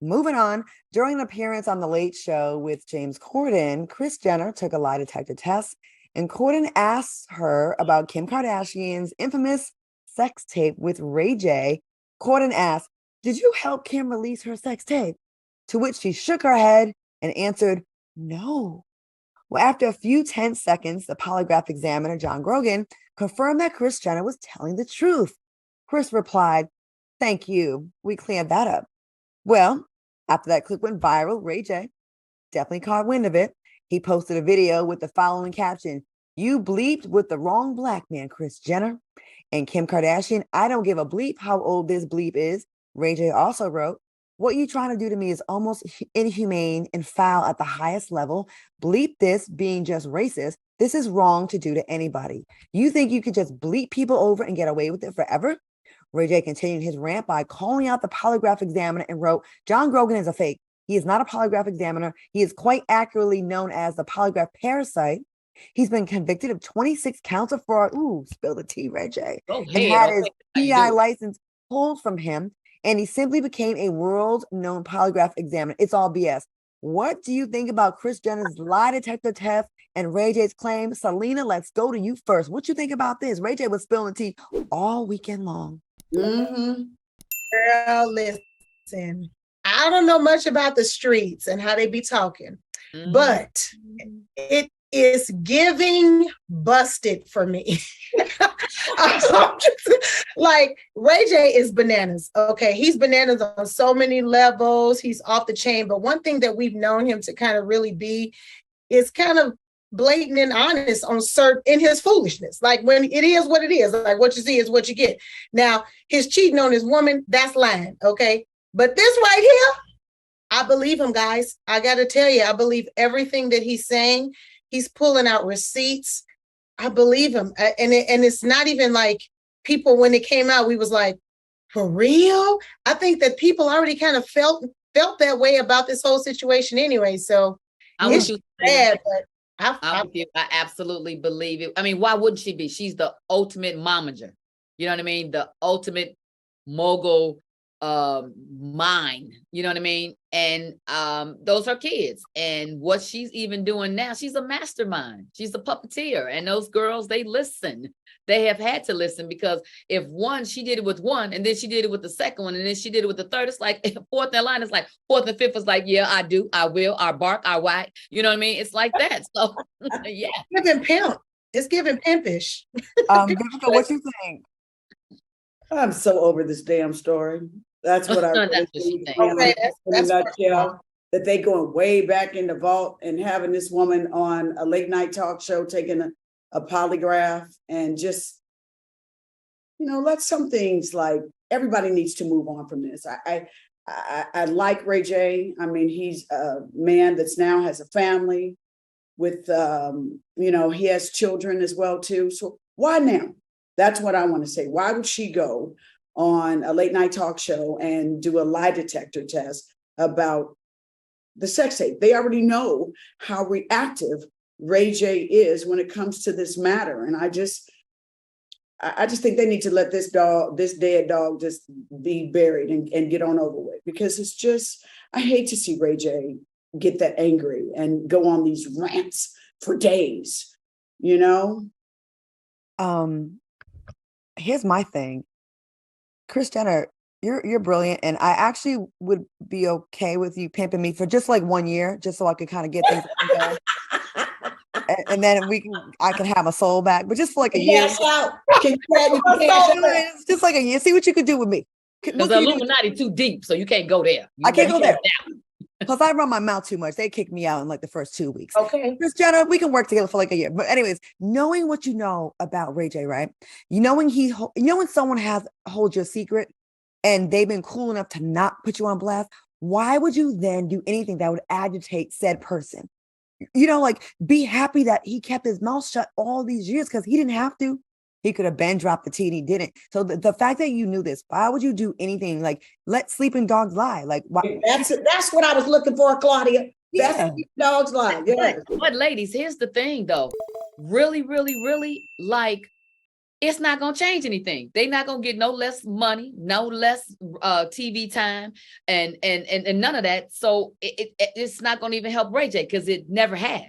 Moving on, during an appearance on The Late Show with James Cordon, Kris Jenner took a lie detector test, and Cordon asked her about Kim Kardashian's infamous sex tape with Ray J. Cordon asked, "Did you help Kim release her sex tape?" To which she shook her head and answered, "No." Well, after a few tense seconds, the polygraph examiner, John Grogan, confirmed that Kris Jenner was telling the truth. Kris replied, "Thank you. We cleared that up." Well, after that clip went viral, Ray J definitely caught wind of it. He posted a video with the following caption: "You bleeped with the wrong black man, Kris Jenner." And Kim Kardashian, "I don't give a bleep how old this bleep is." Ray J also wrote, "What you trying to do to me is almost inhumane and foul at the highest level. Bleep this being just racist. This is wrong to do to anybody. You think you could just bleep people over and get away with it forever?" Ray J continued his rant by calling out the polygraph examiner and wrote, "John Grogan is a fake. He is not a polygraph examiner. He is quite accurately known as the polygraph parasite. He's been convicted of 26 counts of fraud." Ooh, spill the tea, Ray J. Go And ahead. had Okay, his how you PI do it? license pulled from him. And he simply became a world-known polygraph examiner. It's all BS. What do you think about Kris Jenner's lie detector test and Ray J's claim? Selena, let's go to you first. What you think about this? Ray J was spilling tea all weekend long. Mm-hmm. Girl, listen, I don't know much about the streets and how they be talking, but it is giving busted for me. Like, Ray J is bananas. Okay, he's bananas on so many levels. He's off the chain. But one thing that we've known him to kind of really be is kind of blatant and honest on certain in his foolishness. Like, when it is what it is, like what you see is what you get. Now, his cheating on his woman, that's lying. Okay, but this right here, I believe him, guys. I got to tell you, I believe everything that he's saying. He's pulling out receipts. I believe him. And it's not even like people, when it came out, we was like, for real? I think that people already kind of felt that way about this whole situation anyway. So it's bad, but I absolutely believe it. I mean, why wouldn't she be? She's the ultimate momager. You know what I mean? The ultimate mogul mind. You know what I mean? And those are kids. And what she's even doing now, she's a mastermind. She's a puppeteer. And those girls, they listen. They have had to listen, because if she did it with one, and then she did it with the second one, and then she did it with the third, it's like fourth in line, it's like fourth and fifth is like, yeah, I do, I will, I bark, I whack. You know what I mean? It's like that. So yeah. Giving pimp. It's giving pimpish. Vivica, what you think? I'm so over this damn story. That's what I That's what she thinks. Okay, in a nutshell. That they going way back in the vault and having this woman on a late night talk show taking a polygraph, and just, let some things, like, everybody needs to move on from this. I like Ray J. I mean, he's a man that's now has a family with, he has children as well too. So why now? That's what I want to say. Why would she go on a late night talk show and do a lie detector test about the sex tape? They already know how reactive Ray J is when it comes to this matter. And I just think they need to let this dead dog just be buried and get on over with, because it's just, I hate to see Ray J get that angry and go on these rants for days, Here's my thing. Kris Jenner, you're brilliant, and I actually would be okay with you pimping me for just like 1 year, just so I could kind of get things going. And then I can have my soul back, but just for like a year. It's just like a year. See what you could do with me. Because the Illuminati too deep, so you can't go there. I can't go there. Plus, I run my mouth too much. They kick me out in like the first 2 weeks. Okay. Kris Jenner, we can work together for like a year. But anyways, knowing what you know about Ray J, right? When someone holds your secret and they've been cool enough to not put you on blast, why would you then do anything that would agitate said person? Be happy that he kept his mouth shut all these years, because he didn't have to. He could have been dropped the tea and he didn't. So the fact that you knew this, why would you do anything? Like, let sleeping dogs lie. Like, why? That's what I was looking for, Claudia. Yeah. That's dogs lie. Yeah. But ladies, here's the thing though. Really, really, really, like, it's not going to change anything. They're not going to get no less money, no less TV time, and none of that. So it's not going to even help Ray J, because it never has.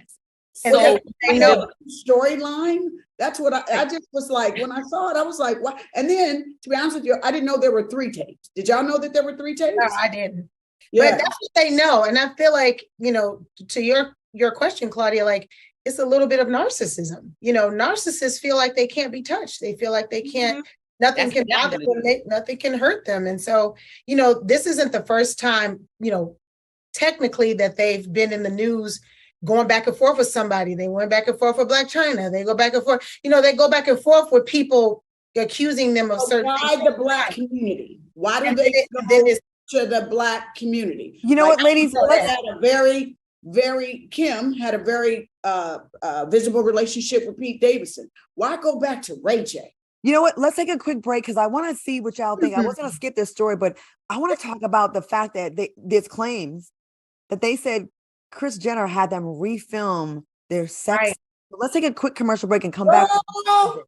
And So I know storyline. That's what I just was like, when I saw it, I was like, what? And then, to be honest with you, I didn't know there were 3 tapes. Did y'all know that there were 3 tapes? no, I didn't. Yeah. But that's what they know. And I feel like, to your question, Claudia, like, it's a little bit of narcissism. Narcissists feel like they can't be touched. They feel like they can't, nothing That's can bother definitely- them, nothing can hurt them. And so, this isn't the first time, technically, that they've been in the news going back and forth with somebody. They went back and forth with Black China. They go back and forth, they go back and forth with people accusing them of certain why things. the Black community? Why do And they then go it's to the Black community? You know what, ladies? Kim had a very visible relationship with Pete Davidson. Why go back to Ray J? You know what? Let's take a quick break, because I want to see what y'all think. I was going to skip this story, but I want to talk about the fact that there's claims that they said Kris Jenner had them refilm their sex. Right. Let's take a quick commercial break and come back. Oh.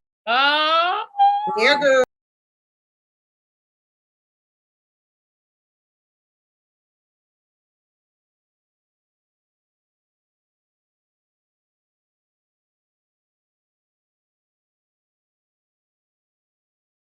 they're good.